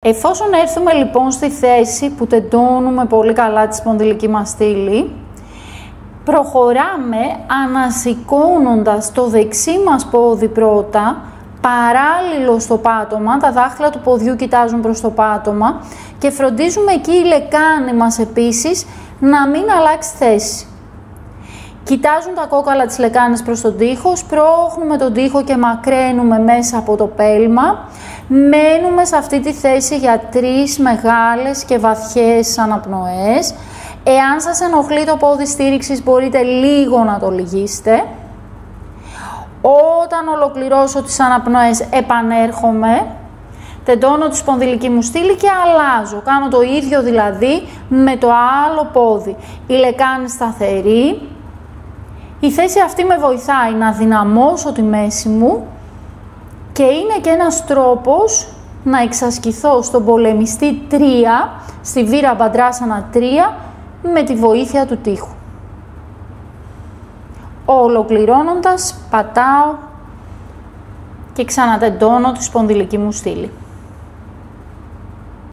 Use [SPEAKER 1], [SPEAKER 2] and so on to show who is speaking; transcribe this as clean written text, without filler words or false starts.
[SPEAKER 1] Εφόσον έρθουμε λοιπόν στη θέση που τεντώνουμε πολύ καλά τη σπονδυλική μας στήλη, προχωράμε ανασηκώνοντας το δεξί μας πόδι πρώτα, παράλληλο στο πάτωμα, τα δάχτυλα του ποδιού κοιτάζουν προς το πάτωμα και φροντίζουμε εκεί η λεκάνη μας επίσης να μην αλλάξει θέση. Κοιτάζουν τα κόκαλα της λεκάνης προς τον τοίχο, σπρώχνουμε τον τοίχο και μακραίνουμε μέσα από το πέλμα. Μένουμε σε αυτή τη θέση για 3 μεγάλες και βαθιές αναπνοές. Εάν σας ενοχλεί το πόδι στήριξης μπορείτε λίγο να το λυγίσετε. Όταν ολοκληρώσω τις αναπνοές επανέρχομαι, τεντώνω τη σπονδυλική μου στήλη και αλλάζω. Κάνω το ίδιο δηλαδή με το άλλο πόδι. Η λεκάνη σταθερή. Η θέση αυτή με βοηθάει να δυναμώσω τη μέση μου και είναι και ένας τρόπος να εξασκηθώ στον πολεμιστή 3, στη Βίραμπαντράσανα 3, με τη βοήθεια του τοίχου. Ολοκληρώνοντας, πατάω και ξανατεντώνω τη σπονδυλική μου στήλη.